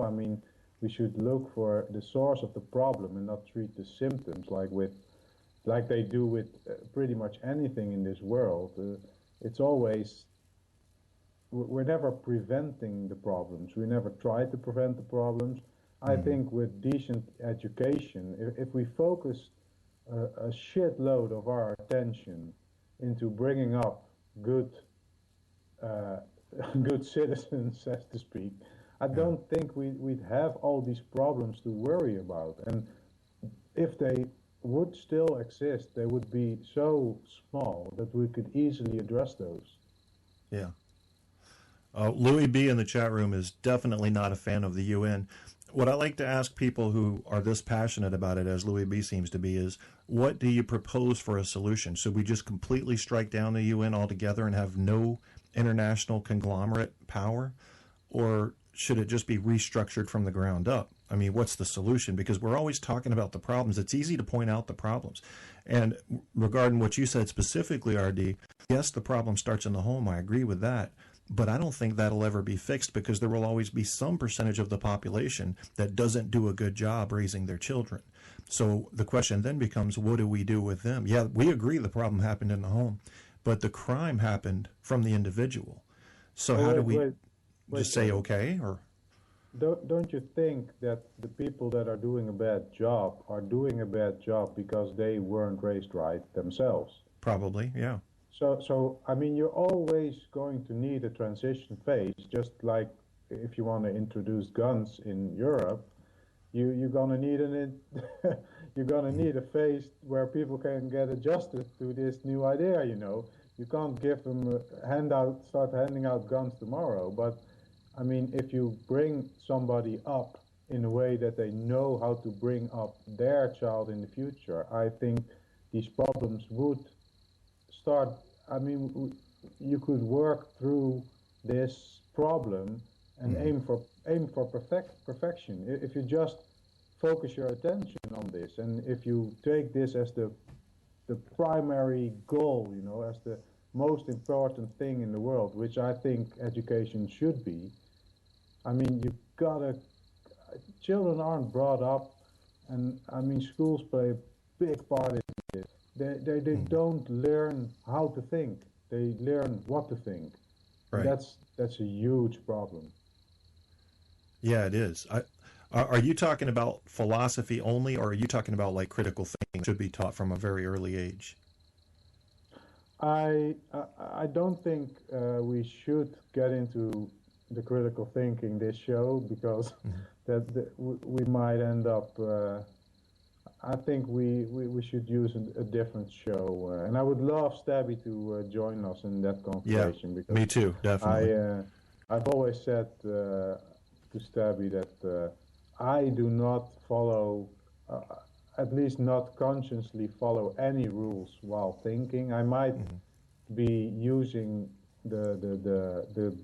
I mean, we should look for the source of the problem and not treat the symptoms like they do with pretty much anything in this world. It's always we're never preventing the problems. We never try to prevent the problems. I Hmm. think with decent education, if we focus a shitload of our attention into bringing up good uh, good citizens, so to speak, I Yeah. don't think we'd have all these problems to worry about. And if they would still exist, they would be so small that we could easily address those. Yeah. Louis B in the chat room is definitely not a fan of the UN. What I like to ask people who are this passionate about it, as Louis B seems to be, is what do you propose for a solution? Should we just completely strike down the UN altogether and have no international conglomerate power? Or should it just be restructured from the ground up? I mean, what's the solution? Because we're always talking about the problems. It's easy to point out the problems. And regarding what you said specifically, RD, yes, the problem starts in the home. I agree with that. But I don't think that'll ever be fixed because there will always be some percentage of the population that doesn't do a good job raising their children. So the question then becomes, what do we do with them? Yeah, we agree the problem happened in the home, but the crime happened from the individual. So Oh, how do wait, we wait, wait, just say wait. okay? Or Don't you think that the people that are doing a bad job are doing a bad job because they weren't raised right themselves? probably, yeah. So I mean, you're always going to need a transition phase, just like if you want to introduce guns in Europe, you're gonna need you're gonna Mhm. need a phase where people can get adjusted to this new idea. You can't give them start handing out guns tomorrow. But I mean, if you bring somebody up in a way that they know how to bring up their child in the future, I think these problems would start. I mean, you could work through this problem and Mhm. aim for perfection. If you just focus your attention on this, and if you take this as the primary goal, as the most important thing in the world, which I think education should be. I mean, you gotta. Children aren't brought up, and I mean, schools play a big part in this. They Mhm. don't learn how to think. They learn what to think, and Right. that's a huge problem. Yeah, it is. Are you talking about philosophy only, or are you talking about like critical thinking should be taught from a very early age? I don't think we should get into the critical thinking this show because Mhm. we might end up. I think we should use a different show, and I would love Stabby to join us in that Yeah, conversation because me too, I definitely. I've always said to Stabby that I do not follow, uh, at least not consciously follow any rules while thinking. I might Hmm. be using the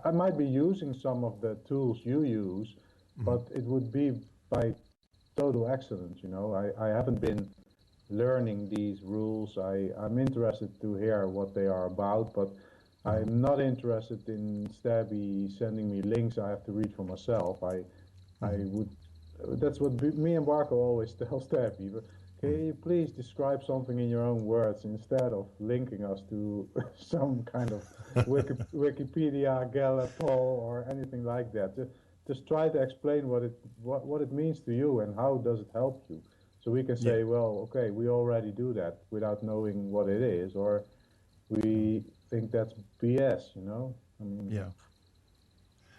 I might be using some of the tools you use, Hmm. but it would be by total accident. I haven't been learning these rules. I'm interested to hear what they are about, but Hmm. I'm not interested in Stabby sending me links I have to read for myself. I Hmm. would. That's what me and Barco always tell Stabby. But Hmm. can you please describe something in your own words instead of linking us to some kind of Wikipedia, Gallup poll, or anything like that? Just try to explain what it means to you and how does it help you. So we can Yeah. say, well, okay, we already do that without knowing what it is, or Hmm. we think that's BS. I mean, Yeah.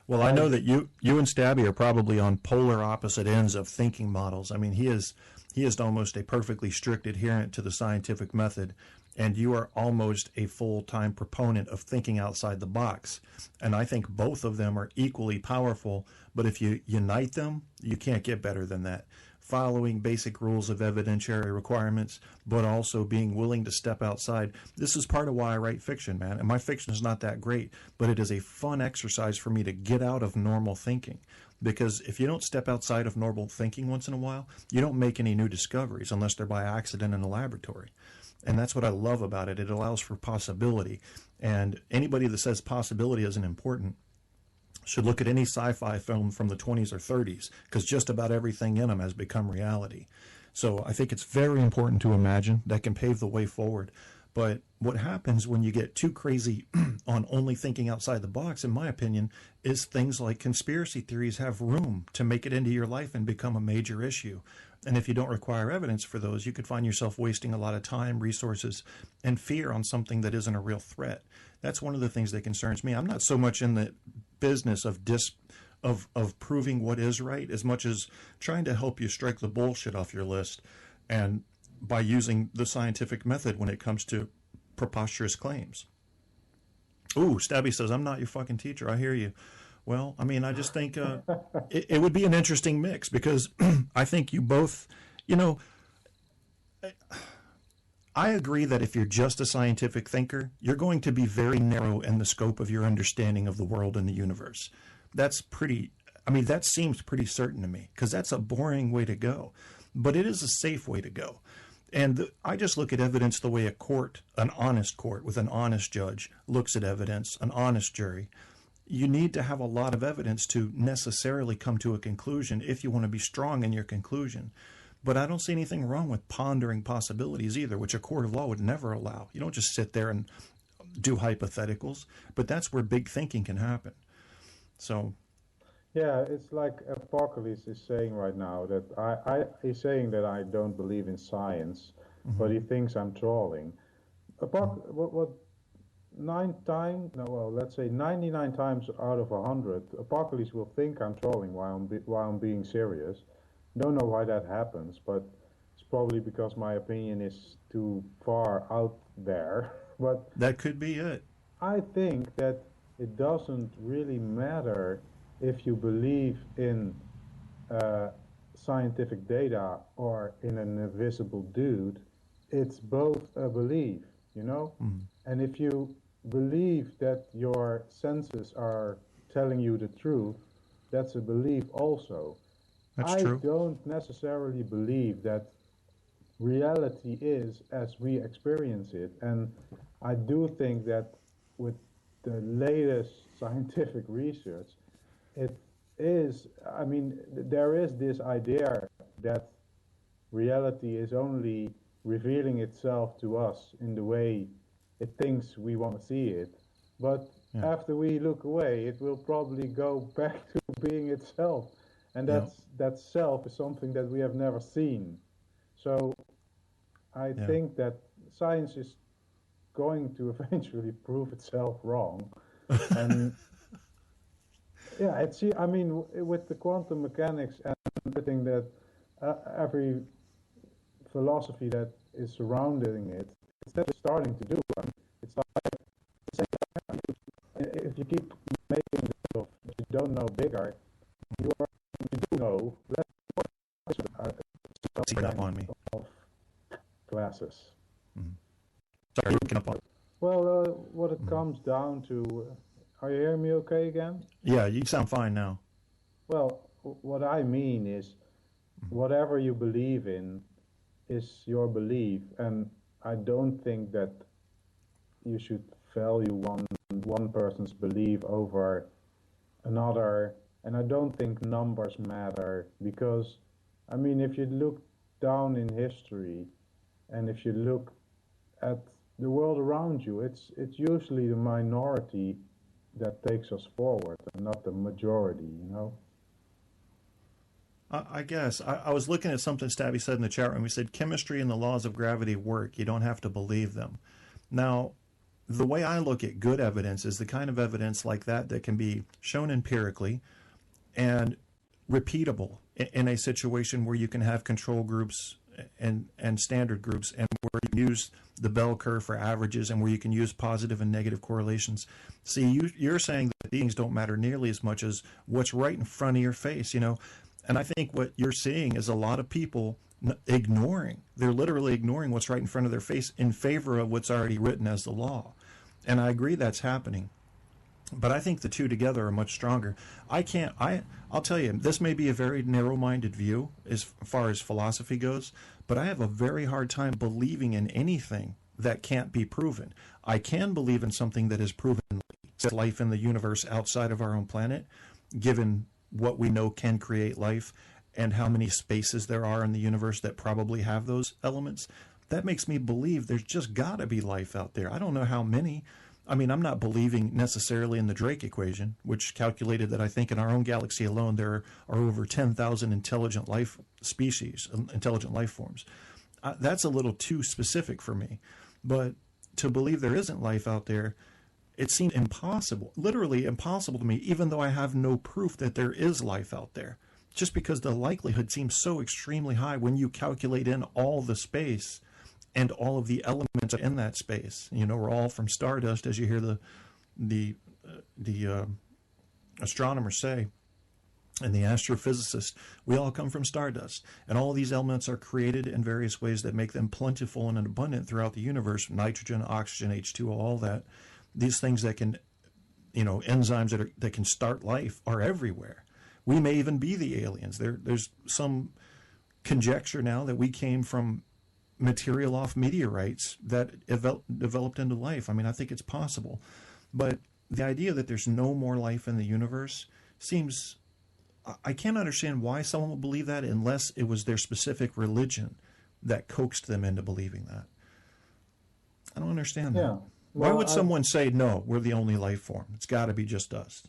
Well, I I know that you and Stabby are probably on polar opposite ends of thinking models. I mean, he is almost a perfectly strict adherent to the scientific method, and you are almost a full-time proponent of thinking outside the box. And I think both of them are equally powerful, but if you unite them, you can't get better than that. Following basic rules of evidentiary requirements, but also being willing to step outside. This is part of why I write fiction, man. And my fiction is not that great, but it is a fun exercise for me to get out of normal thinking. Because if you don't step outside of normal thinking once in a while, you don't make any new discoveries unless they're by accident in a laboratory. And that's what I love about it. It allows for possibility. And anybody that says possibility isn't important, should look at any sci-fi film from the 20s or 30s, because just about everything in them has become reality. So I think it's very important to imagine. That can pave the way forward. But what happens when you get too crazy on only thinking outside the box, in my opinion, is things like conspiracy theories have room to make it into your life and become a major issue. And if you don't require evidence for those, you could find yourself wasting a lot of time, resources, and fear on something that isn't a real threat. That's one of the things that concerns me. I'm not so much in the business of proving what is right as much as trying to help you strike the bullshit off your list, and by using the scientific method when it comes to preposterous claims. Ooh, Stabby says, I'm not your fucking teacher. I hear you. Well, I mean, I just think it would be an interesting mix, because I think you both, you know, I agree that if you're just a scientific thinker, you're going to be very narrow in the scope of your understanding of the world and the universe. That's pretty, I mean, that seems pretty certain to me, because that's a boring way to go. But it is a safe way to go. And I just look at evidence the way a court, an honest court with an honest judge, looks at evidence, an honest jury. You need to have a lot of evidence to necessarily come to a conclusion if you want to be strong in your conclusion. But I don't see anything wrong with pondering possibilities either, which a court of law would never allow. You don't just sit there and do hypotheticals, but that's where big thinking can happen. So, yeah, it's like Apocalypse is saying right now that he's saying that I don't believe in science, but he thinks I'm trolling. Let's say 99 times out of 100, Apocalypse will think I'm trolling while I'm being serious. Don't know why that happens, but it's probably because my opinion is too far out there. But that could be it. I think that it doesn't really matter if you believe in scientific data or in an invisible dude. It's both a belief, you know? And if you believe that your senses are telling you the truth, that's a belief also. That's true. I don't necessarily believe that reality is as we experience it. And I do think that with the latest scientific research, it is, I mean, there is this idea that reality is only revealing itself to us in the way it thinks we want to see it. But after we look away, it will probably go back to being itself. And that self is something that we have never seen. So I think that science is going to eventually prove itself wrong. And yeah, I mean, with the quantum mechanics and everything that every philosophy that is surrounding it, it's starting to do. I mean, it's like if you keep making the stuff that you don't know bigger, you do know less up on me. Of classes. Sorry, you're looking up on. Well, what it comes down to, are you hearing me okay again? Yeah, you sound fine now. Well, what I mean is, whatever you believe in is your belief, and I don't think that you should value one person's belief over another, and I don't think numbers matter, because, I mean, if you look down in history, and if you look at the world around you, it's usually the minority that takes us forward, and not the majority, you know? I guess. I was looking at something Stabby said in the chat room. He said, chemistry and the laws of gravity work. You don't have to believe them. Now, the way I look at good evidence is the kind of evidence like that can be shown empirically and repeatable in a situation where you can have control groups and standard groups, and where you can use the bell curve for averages, and where you can use positive and negative correlations. See, you're saying that these things don't matter nearly as much as what's right in front of your face, you know. And I think what you're seeing is a lot of people ignoring. They're literally ignoring what's right in front of their face in favor of what's already written as the law. And I agree that's happening. But I think the two together are much stronger. I'll tell you, this may be a very narrow-minded view as far as philosophy goes, but I have a very hard time believing in anything that can't be proven. I can believe in something that is proven life in the universe outside of our own planet, given what we know can create life and how many spaces there are in the universe that probably have those elements, that makes me believe there's just got to be life out there. I don't know how many. I mean, I'm not believing necessarily in the Drake equation, which calculated that I think in our own galaxy alone there are over 10,000 intelligent life species, intelligent life forms. That's a little too specific for me. But to believe there isn't life out there, it seems impossible, literally impossible to me, even though I have no proof that there is life out there. Just because the likelihood seems so extremely high when you calculate in all the space and all of the elements in that space. You know, we're all from stardust, as you hear the astronomers say, and the astrophysicists. We all come from stardust, and all these elements are created in various ways that make them plentiful and abundant throughout the universe. Nitrogen, oxygen, H2O, all that. These things that can, enzymes that can start life are everywhere. We may even be the aliens. There's some conjecture now that we came from material off meteorites that developed into life. I mean, I think it's possible. But the idea that there's no more life in the universe seems... I can't understand why someone would believe that unless it was their specific religion that coaxed them into believing that. I don't understand that. Well, why would someone say, no, we're the only life form? It's got to be just us.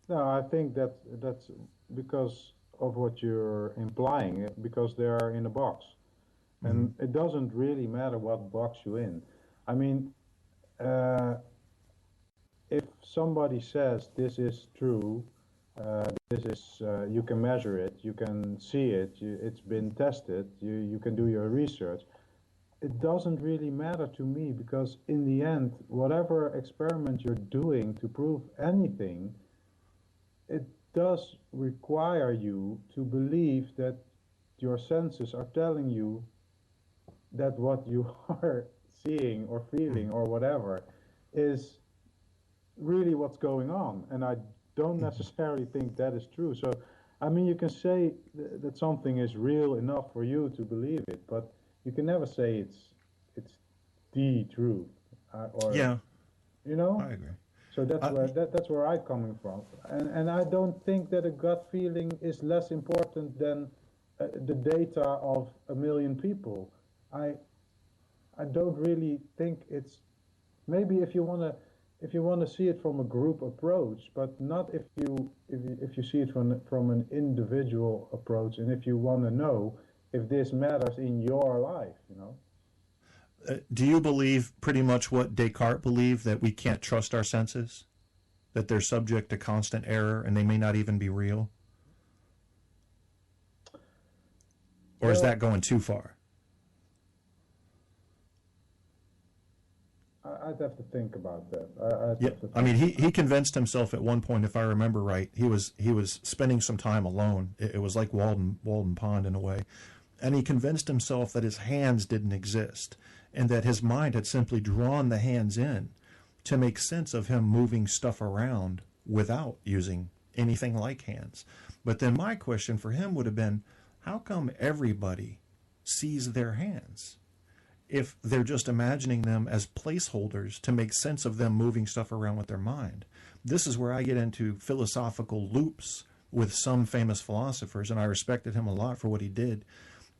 No, I think that's because of what you're implying, because they are in a box. And it doesn't really matter what box you're in. I mean, if somebody says this is true, this is you can measure it, you can see it, it's been tested, you can do your research, it doesn't really matter to me, because in the end, whatever experiment you're doing to prove anything, it does require you to believe that your senses are telling you that what you are seeing or feeling or whatever is really what's going on. And I don't necessarily think that is true. So, I mean, you can say that something is real enough for you to believe it, but you can never say it's the truth. Yeah, you know. I agree. So that's where I'm coming from, and I don't think that a gut feeling is less important than the data of 1 million people. I don't really think it's, maybe if you want to see it from a group approach, but not if you see it from an individual approach, and if you want to know if this matters in your life, you know. Do you believe pretty much what Descartes believed, that we can't trust our senses, that they're subject to constant error and they may not even be real? Or is that going too far? I'd have to think about that. Yeah, I mean, he convinced himself at one point, if I remember right, he was spending some time alone. It was like Walden Pond in a way. And he convinced himself that his hands didn't exist, and that his mind had simply drawn the hands in to make sense of him moving stuff around without using anything like hands. But then my question for him would have been, how come everybody sees their hands if they're just imagining them as placeholders to make sense of them moving stuff around with their mind? This is where I get into philosophical loops with some famous philosophers, and I respected him a lot for what he did.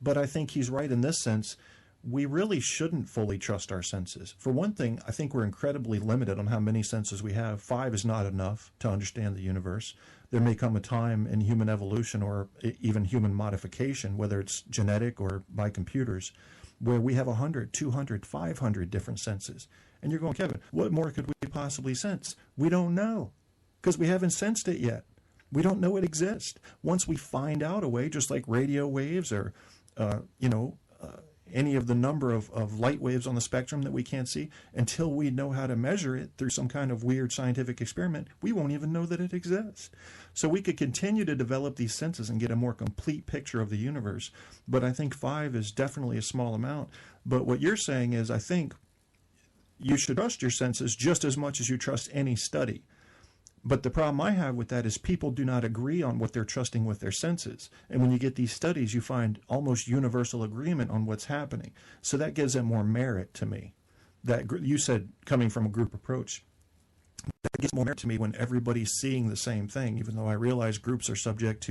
But I think he's right in this sense. We really shouldn't fully trust our senses. For one thing, I think we're incredibly limited on how many senses we have. 5 is not enough to understand the universe. There may come a time in human evolution or even human modification, whether it's genetic or by computers, where we have 100, 200, 500 different senses. And you're going, Kevin, what more could we possibly sense? We don't know, because we haven't sensed it yet. We don't know it exists. Once we find out a way, just like radio waves or any of the number of light waves on the spectrum that we can't see, until we know how to measure it through some kind of weird scientific experiment, we won't even know that it exists. So we could continue to develop these senses and get a more complete picture of the universe. But I think 5 is definitely a small amount. But what you're saying is, I think you should trust your senses just as much as you trust any study. But the problem I have with that is people do not agree on what they're trusting with their senses. And when you get these studies, you find almost universal agreement on what's happening. So that gives it more merit to me. That you said, coming from a group approach, that gives more merit to me when everybody's seeing the same thing, even though I realize groups are subject